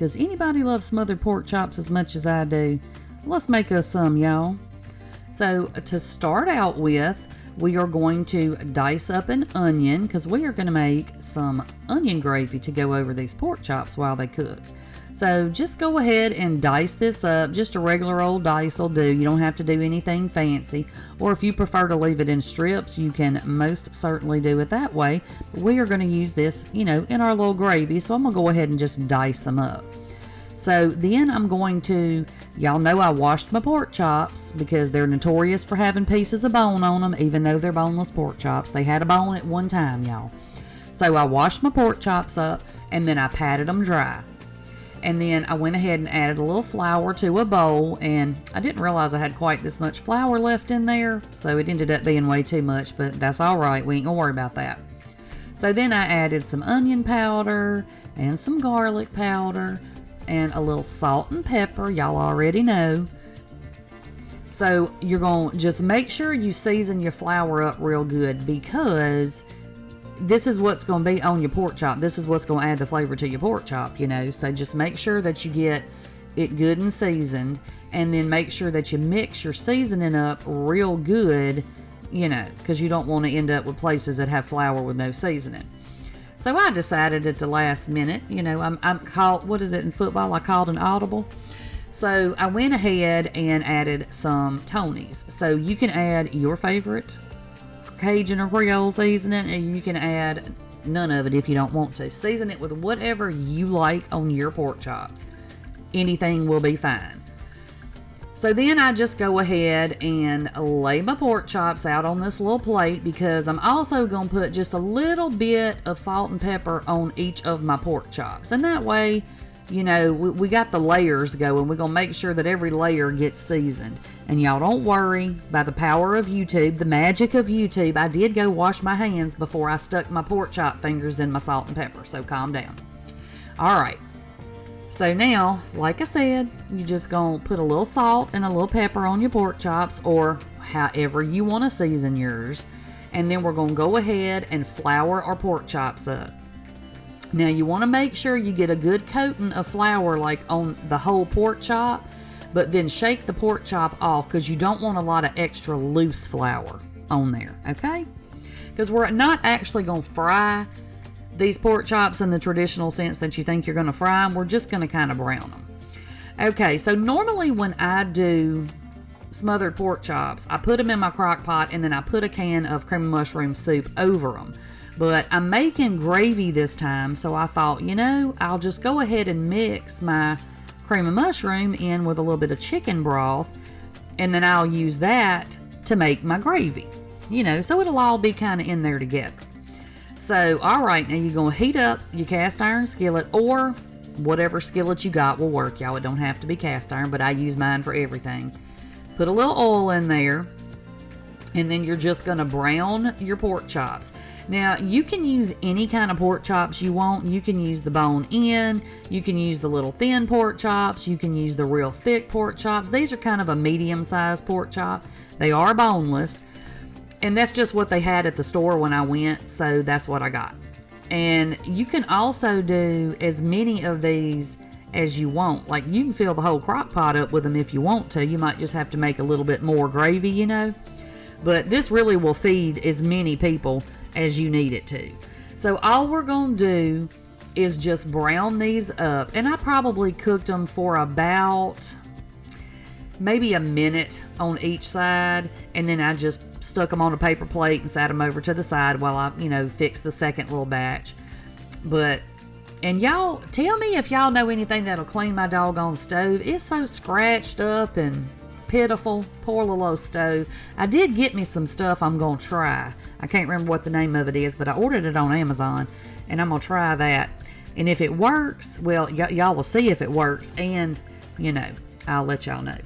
Does anybody love smothered pork chops as much as I do? Let's make us some, y'all. So to start out with, we are going to dice up an onion because we are going to make some onion gravy to go over these pork chops while they cook. So just go ahead and dice this up. Just a regular old dice will do. You don't have to do anything fancy. Or if you prefer to leave it in strips, you can most certainly do it that way. But we are going to use this, in our little gravy. So I'm going to go ahead and just dice them up. So then I'm going to, y'all know I washed my pork chops because they're notorious for having pieces of bone on them, even though they're boneless pork chops. They had a bone at one time, y'all. So I washed my pork chops up and then I patted them dry. And then I went ahead and added a little flour to a bowl, and I didn't realize I had quite this much flour left in there, so it ended up being way too much, but that's all right. We ain't gonna worry about that. So then I added some onion powder and some garlic powder and a little salt and pepper. Y'all already know. So you're gonna just make sure you season your flour up real good, because this is what's going to be on your pork chop. This is what's going to add the flavor to your pork chop, So just make sure that you get it good and seasoned, and then make sure that you mix your seasoning up real good, because you don't want to end up with places that have flour with no seasoning. So I decided at the last minute, I'm called, what is it in football? I called an audible. So I went ahead and added some Tony's. So you can add your favorite Cajun or Creole seasoning, and you can add none of it if you don't want to. Season it with whatever you like on your pork chops. Anything will be fine. So then I just go ahead and lay my pork chops out on this little plate, because I'm also going to put just a little bit of salt and pepper on each of my pork chops. And that way, we got the layers going. We're going to make sure that every layer gets seasoned. And y'all don't worry, by the power of YouTube, the magic of YouTube, I did go wash my hands before I stuck my pork chop fingers in my salt and pepper. So calm down. All right. So now, like I said, you just going to put a little salt and a little pepper on your pork chops, or however you want to season yours. And then we're going to go ahead and flour our pork chops up. Now you want to make sure you get a good coating of flour like on the whole pork chop, but then shake the pork chop off, because you don't want a lot of extra loose flour on there, okay? Because we're not actually going to fry these pork chops in the traditional sense that you think you're going to fry them. We're just going to kind of brown them. Okay, so normally when I do smothered pork chops, I put them in my crock pot and then I put a can of cream of mushroom soup over them. But I'm making gravy this time, so I thought, I'll just go ahead and mix my cream of mushroom in with a little bit of chicken broth, and then I'll use that to make my gravy, so it'll all be kind of in there together. So, all right, now you're going to heat up your cast iron skillet, or whatever skillet you got will work, y'all. It don't have to be cast iron, but I use mine for everything. Put a little oil in there, and then you're just going to brown your pork chops. Now, you can use any kind of pork chops you want. You can use the bone in, you can use the little thin pork chops, you can use the real thick pork chops. These are kind of a medium-sized pork chop. They are boneless, and that's just what they had at the store when I went, so that's what I got. And you can also do as many of these as you want. Like, you can fill the whole crock pot up with them if you want to. You might just have to make a little bit more gravy, But this really will feed as many people as you need it to. So all we're going to do is just brown these up. And I probably cooked them for about maybe a minute on each side. And then I just stuck them on a paper plate and sat them over to the side while I, fixed the second little batch. And y'all, tell me if y'all know anything that'll clean my doggone stove. It's so scratched up and pitiful. Poor little old stove. I did get me some stuff I'm going to try. I can't remember what the name of it is, but I ordered it on Amazon, and I'm going to try that. And if it works, well, y'all will see if it works, and, I'll let y'all know.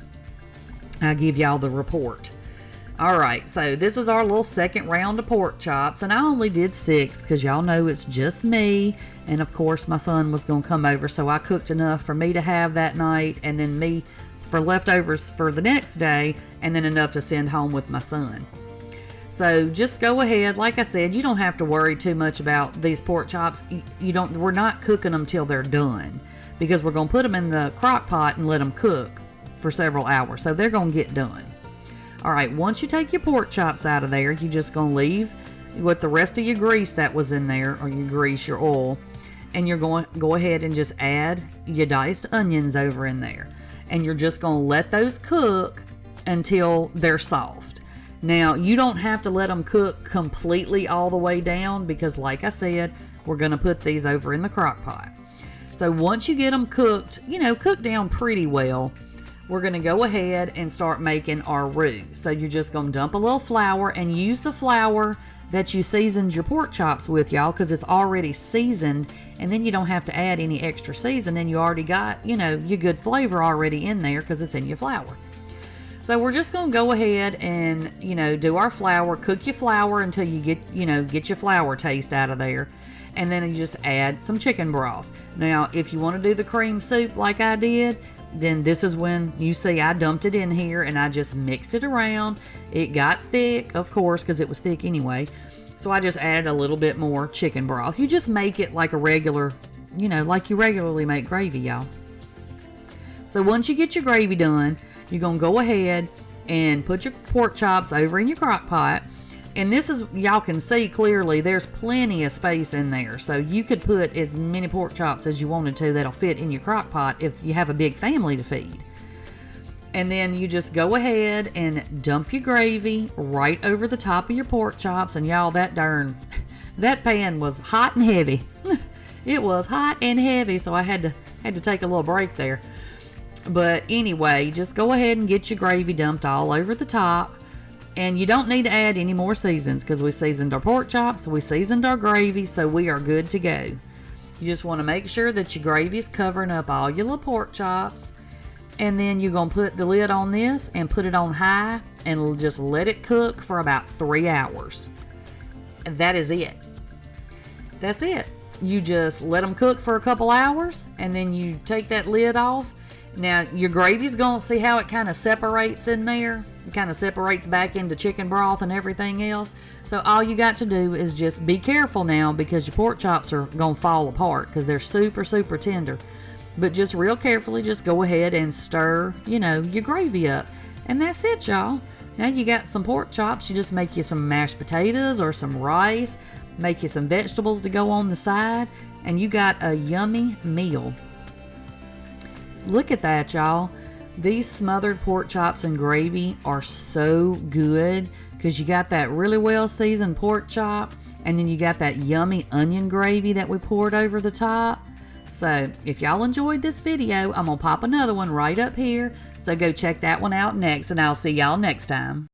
I'll give y'all the report. All right, so this is our little second round of pork chops, and I only did 6 because y'all know it's just me, and of course my son was going to come over, so I cooked enough for me to have that night, and then me for leftovers for the next day, and then enough to send home with my son. So just go ahead. Like I said, you don't have to worry too much about these pork chops. We're not cooking them till they're done, because we're going to put them in the crock pot and let them cook for several hours. So they're going to get done. All right, once you take your pork chops out of there, you're just going to leave with the rest of your grease that was in there, or your grease, your oil, and you're going to go ahead and just add your diced onions over in there. And you're just going to let those cook until they're soft. Now, you don't have to let them cook completely all the way down, because like I said, we're going to put these over in the crock pot. So once you get them cooked, cooked down pretty well, we're going to go ahead and start making our roux. So you're just going to dump a little flour, and use the flour that you seasoned your pork chops with, y'all, because it's already seasoned, and then you don't have to add any extra seasoning. You already got, your good flavor already in there because it's in your flour. So we're just going to go ahead and, do our flour, cook your flour until you get your flour taste out of there. And then you just add some chicken broth. Now, if you want to do the cream soup like I did, then this is when you see I dumped it in here and I just mixed it around. It got thick, of course, because it was thick anyway. So I just added a little bit more chicken broth. You just make it like a regular, like you regularly make gravy, y'all. So once you get your gravy done, you're going to go ahead and put your pork chops over in your crock pot. And this is, y'all can see clearly, there's plenty of space in there. So you could put as many pork chops as you wanted to that'll fit in your crock pot if you have a big family to feed. And then you just go ahead and dump your gravy right over the top of your pork chops. And y'all, that pan was hot and heavy. It was hot and heavy, so I had to take a little break there. But anyway, just go ahead and get your gravy dumped all over the top. And you don't need to add any more seasons, because we seasoned our pork chops, we seasoned our gravy, so we are good to go. You just want to make sure that your gravy is covering up all your little pork chops. And then you're going to put the lid on this and put it on high and just let it cook for about 3 hours. And that is it. That's it. You just let them cook for a couple hours, and then you take that lid off. Now, your gravy's going to see how it kind of separates in there. It kind of separates back into chicken broth and everything else. So all you got to do is just be careful now, because your pork chops are going to fall apart because they're super, super tender. But just real carefully, just go ahead and stir, your gravy up. And that's it, y'all. Now you got some pork chops. You just make you some mashed potatoes or some rice. Make you some vegetables to go on the side. And you got a yummy meal. Look at that, y'all. These smothered pork chops and gravy are so good, because you got that really well seasoned pork chop, and then you got that yummy onion gravy that we poured over the top. So if y'all enjoyed this video, I'm gonna pop another one right up here. So go check that one out next, and I'll see y'all next time.